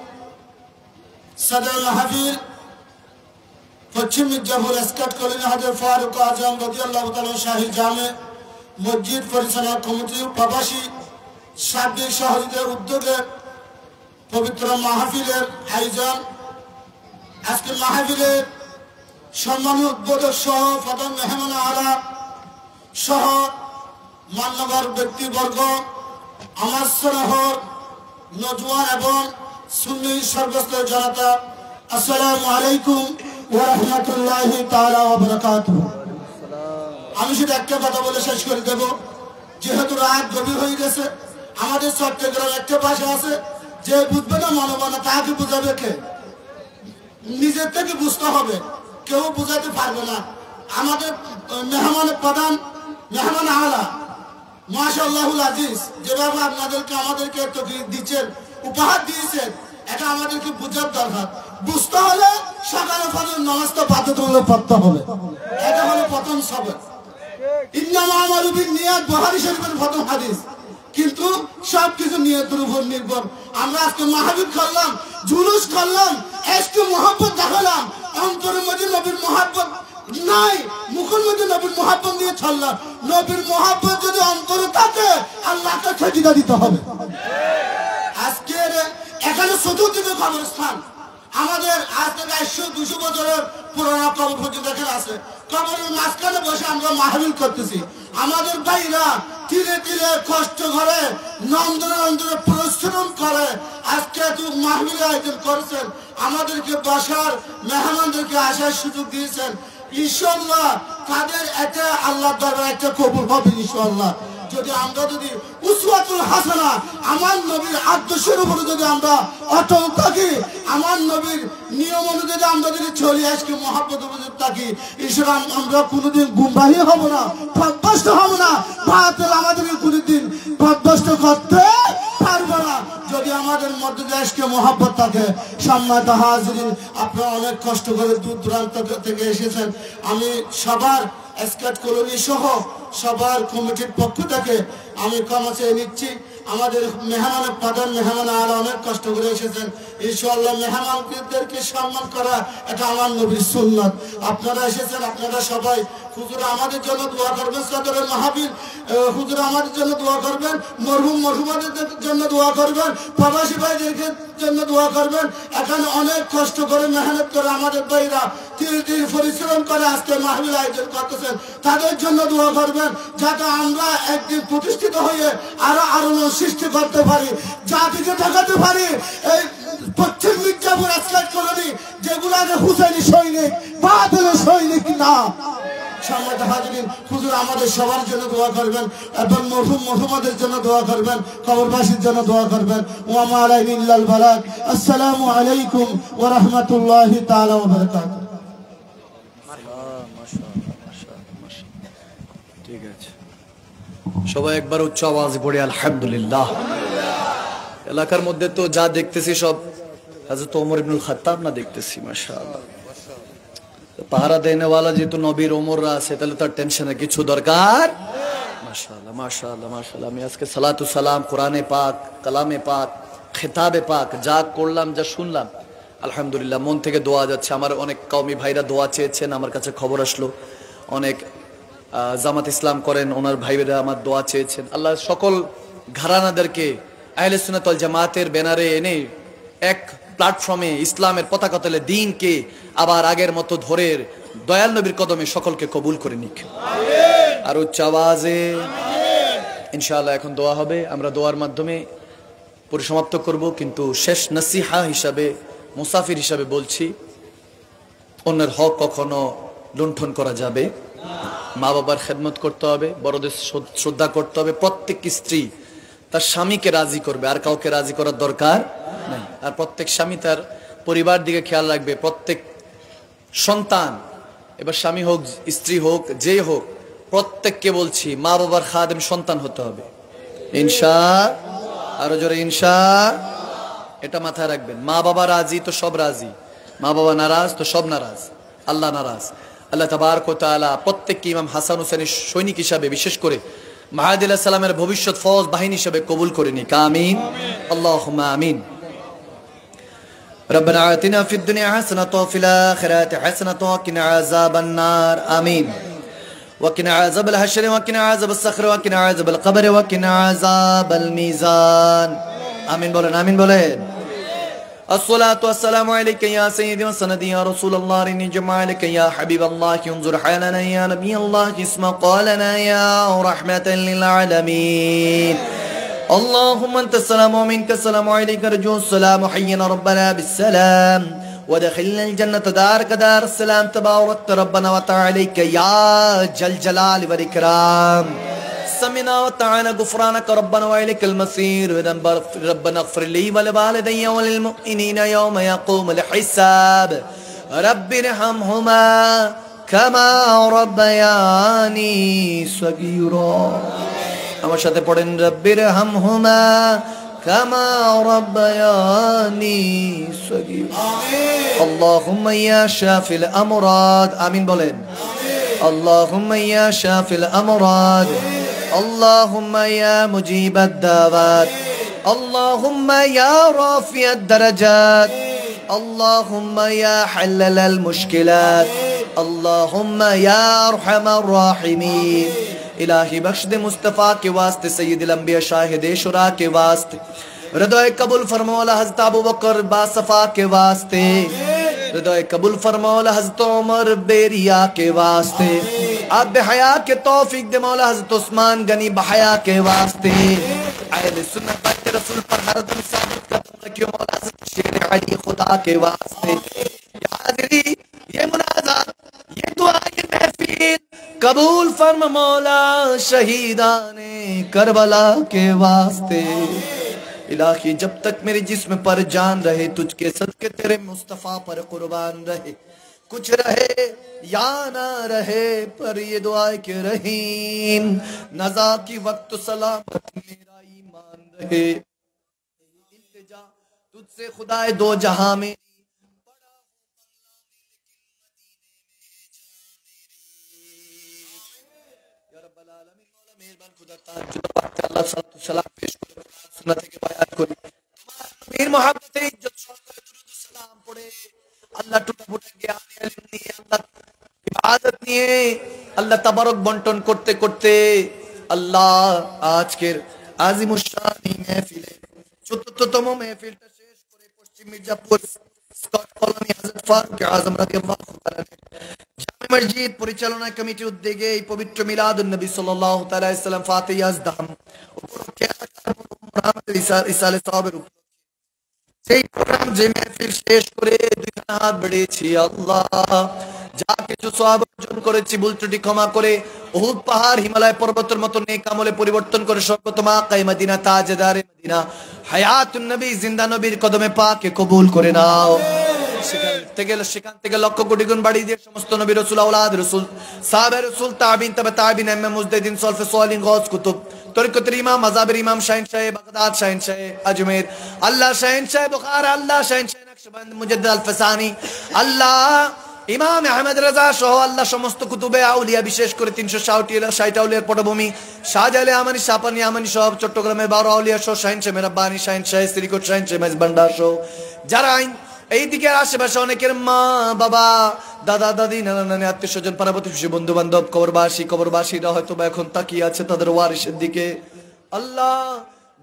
সদর মাহফিল পশ্চিম মির্জাপুর এসকাট কলোনি হাজর ফারুক আজম রাদিয়াল্লাহু তাআলা শাহী জামে মসজিদ পরিচালনা কমিটি প্রবাসী সার্বিক সহযোগিতার উদ্যোগে পবিত্র মাহফিলের আয়োজন আজকে মাহফিলের সম্মানিত উদ্বোধক সহ প্রধান মেহমান আলা সহ মান্যবর ব্যক্তিবর্গ, আমার স্নেহর নজওয়ান এবং সুন্নি সর্বস্তরের জনতা, আসসালামু আলাইকুম ওয়া রাহমাতুল্লাহি তাআলা ওয়া বারাকাতুহু। আমি শুধু একটা কথা বলে শেষ করে দেব, যেহেতু রাত গভীর হয়ে গেছে, আমাদের চট্টগ্রাম একটা ভাষা আছে, যে বুঝবে না মনোবনা তাকে বুঝাবে কে? নিজের থেকে বুঝতে হবে, কেউ বুঝাতে পারবে না। আমাদের মেহমানের প্রধান মেহমান আলা মাশাআল্লাহুল আজিজ, যেভাবে আপনাদেরকে আমাদেরকে দিচ্ছেন, উপহার দিয়েছেন, এটা আমাদেরকে বুঝার দরকার। বুঝতে হলে সকালে ফজর নামাজটা বাধ্যতামূলক পড়তে হবে, এটা হলো প্রথম সবক। ইন্নামা আমালু বিন্নিয়াত, বুখারী শরীফের প্রথম হাদিস। কিন্তু সবকিছু নিয়তের উপর নির্ভর। আমরা আজকে মাহফিল করলাম, জুলুস করলাম, এশকে মোহাব্বত দেখালাম, অন্তরের মধ্যে নবীর মোহাব্বত নাই, মুখের মধ্যে নবীর মোহাব্বত নিয়ে চললাম। নবীর মোহাব্বত যদি অন্তরে থাকে, আল্লাহকে সাজদা দিতে হবে। আজকের এখানে চতুর্দিকে কবরস্থান, আমাদের আজ থেকে 100-200 বছরের পুরোনো কবর পর্যন্ত এখানে আছে। কবরের মাঝখানে বসে আমরা মাহফিল করতেছি। আমাদের ভাইরা ধীরে ধীরে কষ্ট করে, নন্দনে নন্দনে পরিশ্রম করে আজকে এত মাহফিল আয়োজন করেছেন, আমাদেরকে বসার, মেহমানদেরকে আসার সুযোগ দিয়েছেন। ইনশাআল্লাহ তাদের এটা আল্লাহর দরবারে একটা কবুল হবে ইনশাআল্লাহ। যদি আমরা উসওয়াতুল হাসানা, আমার নবীর আদর্শের উপরে যদি আমরা অটল থাকি, আমার নবীর নিয়ম অনুযায়ী আমরা যদি চলি, আজকে মহাব্বত উপযোগ থাকি, ইনশাআল্লাহ আমরা কোনোদিন গুমরাহি হব না, পথভ্রষ্ট হব না। বাতিল আমাদেরকে কোনোদিন পথভ্রষ্ট করতে পারবে না, যদি আমাদের মধ্যে আজকে মহাব্বত থাকে। সম্মানিত হাজিরিন, আপনারা অনেক কষ্ট করে দূর দূরান্ত থেকে এসেছেন। আমি সবার এসকাট কলোনি সহ সবার কমিটির পক্ষ থেকে আমি ক্ষমা চেয়ে নিচ্ছি। আমাদের মেহমানের প্রধান মেহমান আলা অনেক কষ্ট করে এসেছেন। ইনশাআল্লাহ মেহমানদেরকে সম্মান করা এটা আমার নবীর সুন্নাত। আপনারা এসেছেন, আপনারা সবাই হুজুর আমাদের জন্য দোয়া করবেন। সদরের মাহফিল হুজুর আমাদের জন্য দোয়া করবেন, মরহুম মরহুমাদের জন্য দোয়া করবেন, প্রবাসী ভাইদের জন্য দোয়া করবেন। এখানে অনেক কষ্ট করে মেহনত করে আমাদের ভাইরা ধীরে পরিশ্রম করে আজকে মাহফিল আয়োজন করতেছেন, তাদের জন্য দোয়া করবেন, যাতে আমরা একদিন প্রতিষ্ঠিত হয়ে আরো সৃষ্টি করতে পারি, জাতিকে দেখাতে পারি এই পশ্চিম মির্জাপুর এসকাট কলোনি যেগুলো আগে হুসেনি সৈনিক, বাতিলের সৈনিক না। সম্মানিত হাজিরিন, হুজুর আমাদের সবার জন্য দোয়া করবেন এবং মরহুম মরহুমাদের জন্য দোয়া করবেন, কবরবাসীর জন্য দোয়া করবেন। ওয়া মা আলাইনা ইল্লাল বালাগ। আসসালামু আলাইকুম ওয়া রাহমাতুল্লাহি তাআলা ওয়া বারাকাতুহু। ঠিক আছে, সবাই একবার উচ্চ আওয়াজে পড়ে আলহামদুলিল্লাহ। এলাকার মধ্যে তো যা দেখতেছি সব হযরত ওমর ইবনুল খাত্তাব না দেখতেছি, মাশাআল্লাহ। পাহারা দেনেওয়ালা যেহেতু নবীর ওমররা আছে, তাহলে তার টেনশনের কিছু দরকার। মাশাআল্লাহ মাশাআল্লাহ মাশাআল্লাহ। আমি আজকে সালাতু সালাম কোরআনে পাক, কালামে পাক, খেতাবে পাক যা করলাম, যা শুনলাম, আলহামদুলিল্লাহ মন থেকে দোয়া যাচ্ছে। আমার অনেক কওমি ভাইরা দোয়া চেয়েছেন, আমার কাছে খবর আসলো অনেক জামাত ইসলাম করেন, ওনার ভাইরা আমার দোয়া চেয়েছেন। আল্লাহ সকল ঘরানাদেরকে আহলে সুন্নাত ওয়াল জামাতের ব্যানারে এনে এক প্ল্যাটফর্মে ইসলামের পতাকা তলে দ্বীনকে আবার আগের মতো ধরে দয়াল নবীর কদমে সকলকে কবুল করে নিক। আর উচ্চ আওয়াজে ইনশাআল্লাহ এখন দোয়া হবে, আমরা দোয়ার মাধ্যমে পরিসমাপ্ত করব। কিন্তু শেষ নসিহা হিসাবে, মুসাফির হিসাবে বলছি, অন্যের হক কখনো লুণ্ঠন করা যাবে। মা বাবার খেদমত করতে হবে, বড়দের শ্রদ্ধা করতে হবে। প্রত্যেক স্ত্রী তার স্বামীকে রাজি করবে, আর কাউকে রাজি করার দরকার নাই। আর প্রত্যেক স্বামী তার পরিবার দিকে খেয়াল রাখবে। প্রত্যেক সন্তান, এবার স্বামী হোক স্ত্রী হোক যে হোক, প্রত্যেককে বলছি মা বাবার খাদেম সন্তান হতে হবে ইনশাআল্লাহ। আরো জোরে ইনশাআল্লাহ। এটা মাথায় রাখবেন। মা বাবা রাজি তো সব রাজি, মা বাবা নারাজ তো সব নারাজ, আল্লাহ নারাজ। আল্লাহ তাবারক ওয়া তাআলা প্রত্যেককে ইমাম হাসান হুসেনের সৈনিক হিসাবে, বিশেষ করে মাহাদি আলাইহিস সালামের ভবিষ্যৎ ফৌজ বাহিনী হিসাবে কবুল করে নিক। আমিন আল্লাহুম্মা আমিন। ربنا آتنا في الدنيا حسنة وفي الآخرة حسنة وقنا عذاب النار آمين. وقنا عذاب الحشر وقنا عذاب الصخر وقنا عذاب القبر وقنا عذاب الميزان آمين بولن آمين بولن. الصلاة والسلام عليك يا سيدي وسندي يا رسول الله إني جمالك يا حبيب الله انظر حالنا يا نبي الله اسمع قالنا يا رحمة للعالمين اللهم أنت السلام ومنك السلام عليك رجو السلام حينا ربنا بالسلام ودخلنا الجنة دارك دار السلام تبارك ربنا وتعاليك يا جل جلال والإكرام سمعنا وطعنا غفرانك ربنا وإليك المصير ربنا اغفر لي ولوالدي وللمؤمنين يوم يقوم الحساب رب ارحمهما كما ربياني صغيرا আমার সাথে পড়েন رب ارحمهما كما ربياني صغيرا اللهم يا شافي الأمراض آمين بولين اللهم يا شافي الأمراض اللهم يا مجيب الدعوات اللهم يا رافع الدرجات اللهم يا حلل المشكلات اللهم يا أرحم الراحمين الہی بخش دے مصطفیٰ کے واسطے سید الانبیاء شاہد شرا کے واسطے ہردے قبول فرمولا حضرت ابو بکر باصفا کے واسطے ہردے قبول فرمولا حضرت عمر بیریا کے واسطے آپ بے حیا کے توفیق دے مولا حضرت عثمان غنی بحیا کے واسطے اہل سنت بات رسول پر ہر دم ثابت قدم رکھیو مولا حضرت شیر علی خدا کے واسطے یا حاضری یہ مناظرات یہ دعا یہ محفل قبول فرما مولا شہیدان کربلا کے واسطے الہی جب تک میرے جسم پر جان رہے تجھ کے صدقے تیرے مصطفیٰ پر قربان رہے کچھ رہے یا نہ رہے پر یہ دعا کہ رحیم نزا کی وقت سلامت میرا ایمان رہے التجا تجھ سے خدا دو جہاں میں اللہ سلام پیش کرے سنت کے بیان کرے تمہاری محبت عزت شوق درود سلام پڑھے اللہ ٹوٹا پھوٹا জ্ঞান علم নিয়ে আল্লাহ ইবাদত নিয়ে আল্লাহ তাবারক বন্টন করতে করতে আল্লাহ আজকের আজিমুশ-শান মাহফিলে চতুর্থতম মাহফিলটা শেষ করে পশ্চিম মির্জাপুর স্কট কলোনি হযরত ফারুক আযম রাদিয়াল্লাহু তাআলা জামে মসজিদ পরিচালনা কমিটির উদ্যোগে এই পবিত্র মিলাদুন নবী সাল্লাল্লাহু তাআলা আলাইহি সাল্লাম ফাতিহা আজদাম উপলক্ষে মুহাম্মদ ইসালে সাহাবের সেই প্রোগ্রাম যে মাহফিল শেষ করে দুইখানা হাত বেড়েছি আল্লাহ যা কিছু সওয়াব অর্জন করেছি ভুল ত্রুটি ক্ষমা করে উহুদ পাহাড় হিমালয় পর্বতের মতো নেক আমলে পরিবর্তন করে সর্বোত্তম আকায়ে মদিনা তাজদারে মদিনা হায়াতুন নবী জিন্দা নবীর কদমে পাকে কবুল করে নাও সেখান থেকে লক্ষ কোটি গুণ বাড়িয়ে দিয়ে সমস্ত নবী রাসূল আওলাদ রাসূল সাহাবা রাসূল তাবিন তবে তাবিন ইমাম মুজতাহিদিন সলফে সালিহিন গাউস কুতুব তরিকতের ইমাম মাযহাবের ইমাম শাহিন শাহ বাগদাদ শাহিন শাহ আজমের আল্লাহ শাহিন শাহ বুখারা আল্লাহ শাহিন শাহ নকশবন্দ মুজাদ্দিদ আল-ফাসানি আল্লাহ ইমাম আহমদ রাজা সহ আল্লাহ সমস্ত কুতুবে আউলিয়া বিশেষ করে 360 আউলিয়ার পটভূমি শাহজালাল আমানি শাপানি আমানি সব চট্টগ্রামের 12 আউলিয়া সহ শাহিন শাহ মেহরবানি শাহিন শাহ শ্রীকোট শাহিন শাহ মেজবান্ডার সহ যারা এই দিকে আশেপাশে অনেকের মা বাবা দাদা দাদি নানা নানি আত্মীয় স্বজন পাড়া প্রতিবেশী বন্ধু বান্ধব কবরবাসীরা হয়তো এখন তাকিয়ে আছে তাদের ওয়ারিসের দিকে আল্লাহ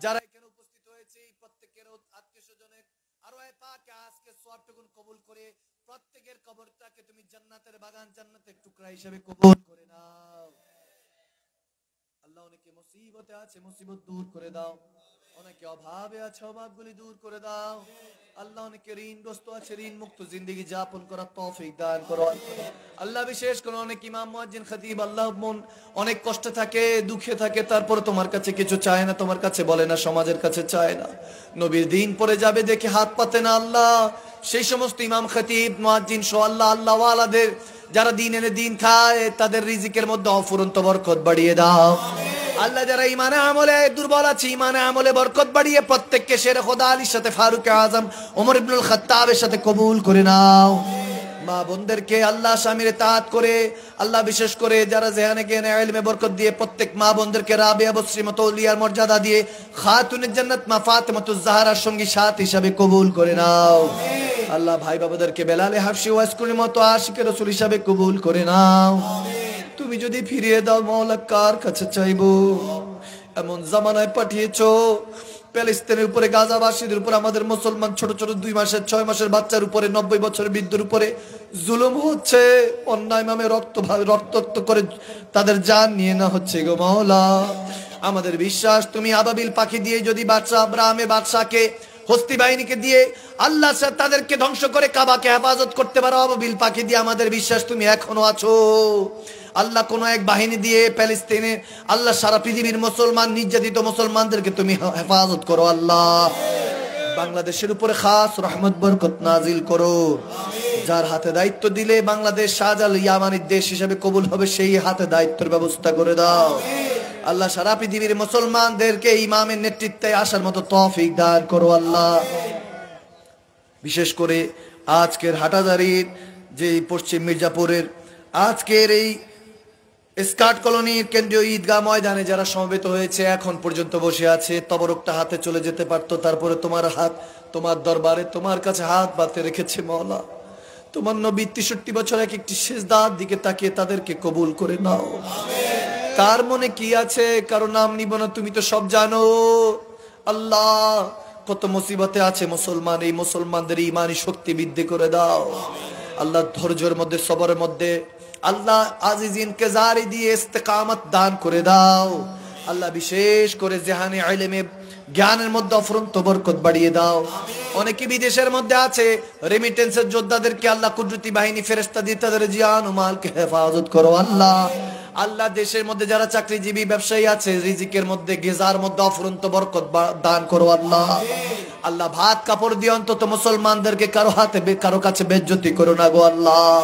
যারা এখানে উপস্থিত হয়েছে প্রত্যেকের আত্মীয় স্বজনের আরো পাকে আজকে সওয়াবটুকুন কবুল করে প্রত্যেকের কবরটাকে তুমি জান্নাতের বাগান জান্নাতের টুকরা হিসেবে কবুল করে নাও আল্লাহ অনেকে মুসিবতে আছে মুসিবত দূর করে দাও অনেকে অভাবে আছে অভাবগুলি দূর করে দাও আল্লাহ অনেকে ঋণগ্রস্ত আছে ঋণ মুক্ত জিন্দেগি যাপন করার তৌফিক দান করো আল্লাহ বিশেষ করে অনেক ইমাম মুয়াজ্জিন খতিব আল্লাহ মন অনেক কষ্ট থাকে দুঃখে থাকে তারপর তোমার কাছে কিছু চায় না তোমার কাছে বলে না সমাজের কাছে চায় না নবীর দিন পড়ে যাবে দেখে হাত পাতে না আল্লাহ সেই সমস্ত ইমাম খতিব মুয়াজ্জিন সহ আল্লাহ আল্লাহ ওয়ালাদের যারা দিন এনে দিন খায় তাদের রিজিকের মধ্যে অফুরন্ত বরকত বাড়িয়ে দাও আল্লাহ যারা ইমানে আমলে দুর্বল আছে ইমানে আমলে বরকত বাড়িয়ে প্রত্যেককে শের খোদা আলীর সাথে ফারুক আজম ওমর ইবনুল খাত্তাবের সাথে কবুল করে নাও মা বোনদেরকে আল্লাহ স্বামীর ইতাআত করে আল্লাহ বিশেষ করে যারা জেহানে জ্ঞানে ইলমে বরকত দিয়ে প্রত্যেক মা বোনদেরকে রাবিয়া বসরি মতো ওলিয়ার মর্যাদা দিয়ে খাতুনের জান্নাত মা ফাতেমাতুজ জাহরার সঙ্গী সাথী হিসাবে কবুল করে নাও আল্লাহ ভাই বাবাদেরকে বেলালে হাফসি ওয়াসকুরের মতো আশিকে রাসূল হিসাবে কবুল করে নাও তুমি যদি ফিরিয়ে দাও মাওলা কার কাছে চাইবো এমন জামানায় পাঠিয়েছো প্যালেস্তাইনের উপরে, গাজাবাসীদের উপরে, আমাদের মুসলমান ছোট ছোট 2 মাসের 6 মাসের বাচ্চার উপরে, 90 বছরের বৃদ্ধের উপরে জুলুম হচ্ছে, অন্যায় নামে রক্তাক্ত করে তাদের জান নিয়ে না হচ্ছে গো মাওলা। আমাদের বিশ্বাস তুমি আবাবিল পাখি দিয়ে যদি বাদশা আব্রাহামের বাদশাকে, হস্তি বাহিনীকে দিয়ে আল্লাহ তাদেরকে ধ্বংস করে কাবাকে হেফাজত করতে পারো আবাবিল পাখি দিয়ে, আমাদের বিশ্বাস তুমি এখনো আছো। আল্লাহ কোন এক বাহিনী দিয়ে প্যালেস্তাইনে আল্লাহ সারা পৃথিবীর মুসলমান, নির্যাতিত মুসলমানদেরকে তুমি হেফাজত করো আল্লাহ। বাংলাদেশের উপরে খাস রহমত বরকত নাজিল করো। যার হাতে দায়িত্ব দিলে বাংলাদেশ শাহজালাল ইয়ামানির দেশ হিসেবে কবুল হবে, সেই হাতে দায়িত্বের ব্যবস্থা করে দাও আল্লাহ। সারা পৃথিবীর মুসলমানদেরকে ইমামের নেতৃত্বে আসার মতো তৌফিক দান করো আল্লাহ। বিশেষ করে আজকের হাটাজারির যে পশ্চিম মির্জাপুরের আজকের এই স্কার্ট কলোনির কেন্দ্রীয় ঈদগাহ ময়দানে যারা সমবেত হয়েছে, এখন পর্যন্ত বসে আছে, তবরকটা হাতে চলে যেতে পারতো, তারপরে তোমার হাত তোমার দরবারে তোমার কাছে হাত বাঁধতে রেখেছে মাওলা। তোমার নবী 63 বছর এক একটি সিজদার দিকে তাকিয়ে তাদেরকে কবুল করে নাও। কার মনে কি আছে, কারো নাম নিব না, তুমি তো সব জানো আল্লাহ। কত মুসিবতে আছে মুসলমান, এই মুসলমানদের ইমানি শক্তি বৃদ্ধি করে দাও আল্লাহ। ধৈর্যের মধ্যে, সবরের মধ্যে আল্লাহ আজিজিনকে জারি দিয়ে ইস্তেকামত দান করে দাও আল্লাহ। বিশেষ করে জেহানে ইলমে জ্ঞানের মধ্যে অফুরন্ত বরকত বাড়িয়ে দাও। অনেকে বিদেশের মধ্যে আছে, রেমিটেন্সের যোদ্ধাদেরকে আল্লাহ কুদরতি বাহিনী ফেরেশতা দিয়ে তাদের জান ও মালকে হেফাজত করো আল্লাহ। আল্লাহ দেশের মধ্যে যারা চাকরিজীবী ব্যবসায়ী আছে, রিজিকের মধ্যে গেজার মধ্যে অফুরন্ত বরকত দান করো আল্লাহ। আল্লাহ ভাত কাপড় দিয়ে অন্তত মুসলমানদেরকে কারো হাতে কারো কাছে বেজ্জতি করো না গো আল্লাহ।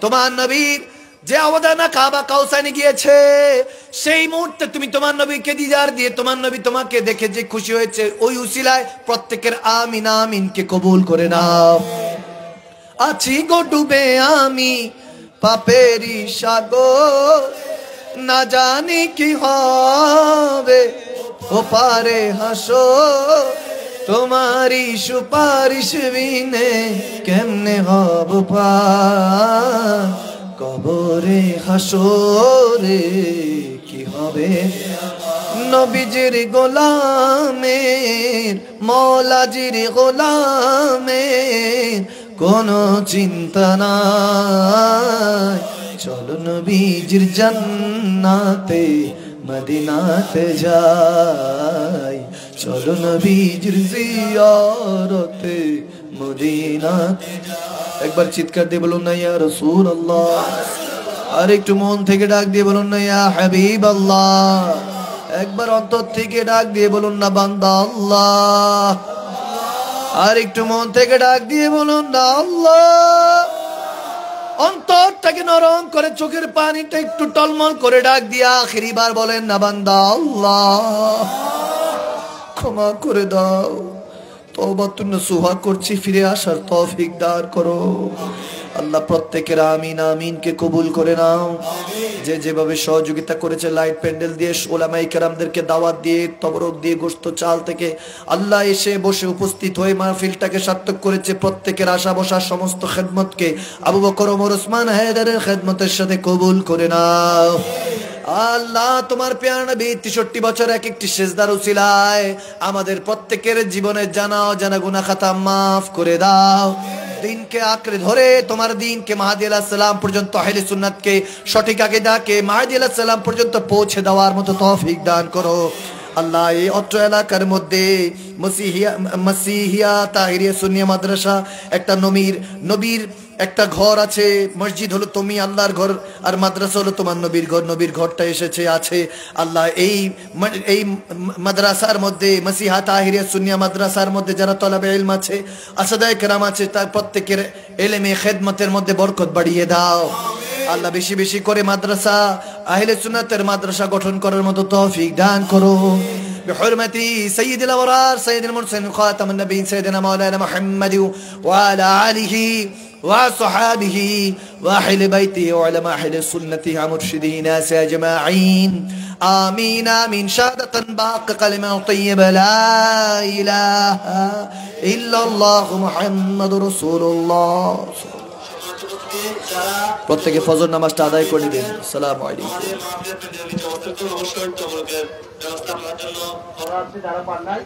তোমার নবীর যে অবদানা কাবা কাউসানে গিয়েছে, সেই মুহূর্তে তুমি তোমার নবীকে দিদার দিয়ে তোমার নবী তোমাকে দেখে যে খুশি হয়েছে, ওই উসিলায় প্রত্যেকের আমিন আমিনকে কবুল করে নাও। আছি গো ডুবে আমি পাপেরি সাগর, না জানি কি হবে ও পারে হাসো, তোমারি সুপারিশ বিনে কেমনে হব পার, কবরে হাসরে কি হবে। নবীজির গোলামের, মৌলাজির গোলামের কোনো চিন্তা নাই, চলো নবীজির জান্নাতে মদিনাতে যাই, চলো নবীজির জিয়ারতে মদিনাতে। একবার চিৎকার দিয়ে বলুন না ইয়া রাসূলুল্লাহ, আর একটু মন থেকে ডাক দিয়ে বলুন না ইয়া হাবিবাল্লাহ, একবার অন্তর থেকে ডাক দিয়ে বলুন না বান্দা আল্লাহ, আর একটু মন থেকে ডাক দিয়ে বলুন না আল্লাহ। অন্তরটাকে নরম করে, চোখের পানিটা একটু টলমল করে ডাক দিয়ে আখেরি বার বলেন না বান্দা আল্লাহ, ক্ষমা করে দাও, তওবাতুন নসুহা করছি, ফিরে আসার তৌফিক দান করো আল্লাহ। প্রত্যেকের আমিন আমিনকে কবুল করে নাও। যে যেভাবে সহযোগিতা করেছে, লাইট প্যান্ডেল দিয়ে, ওলামায়ে কেরামদেরকে দাওয়াত দিয়ে, তবরক দিয়ে, গোশত চাল থেকে আল্লাহ এসে বসে উপস্থিত হয়ে মাহফিলটাকে সার্থক করেছে, প্রত্যেকের আশা বসা সমস্ত খেদমতকে আবু বকর ওমর ওসমান হায়দারের খেদমতের সাথে কবুল করে নাও আল্লাহ। তোমার প্যারা নবী 63 বছর এক একটি সিজদার উসিলায় আমাদের প্রত্যেকের জীবনের জানা অজানা গুনাহ খাতা মাফ করে দাও। দিনকে আঁকড়ে ধরে তোমার দিনকে মাহদী আলাইহিস সালাম পর্যন্ত, আহলে সুন্নাতকে সঠিক আকীদাকে মাহদী আলাইহিস সালাম পর্যন্ত পৌঁছে দেওয়ার মতো তৌফিক দান করো আল্লাহ। এই অত্র এলাকার মধ্যে মসিহিয়া তাহিরিয়া সুন্নিয়া মাদ্রাসা, একটা নবীর একটা ঘর আছে, মসজিদ হলো তুমি আল্লাহর ঘর, আর মাদ্রাসা হলো তোমার নবীর ঘর। নবীর ঘরটা এসেছে আছে আল্লাহ। এই মাদ্রাসার মধ্যে, মসিহা তাহিরিয়া সুন্নিয়া মাদ্রাসার মধ্যে যারা তলাবে ইলম আছে, আসাদায়ে কেরাম আছে, তার প্রত্যেকের ইলমে খেদমতের মধ্যে বরকত বাড়িয়ে দাও আল্লাহ। বেশি বেশি করে মাদ্রাসা, আহলে সুন্নাতের মাদ্রাসা গঠন করার মতো তৌফিক দান করো। بحرمة سيد الأبرار سيد المرسلين خاتم النبيين سيدنا مولانا محمد وعلى آله وصحابه وأهل بيته وعلماء أهل السنة ومرشدين أجمعين آمين آمين. شهادة باق كلمة طيبة لا إله إلا الله محمد رسول الله. প্রত্যেকে ফজর নামাজটা আদায় করে নেবেন। আসসালামু আলাইকুম। অবশ্যই ব্যবস্থা করার জন্য যারা পান নাই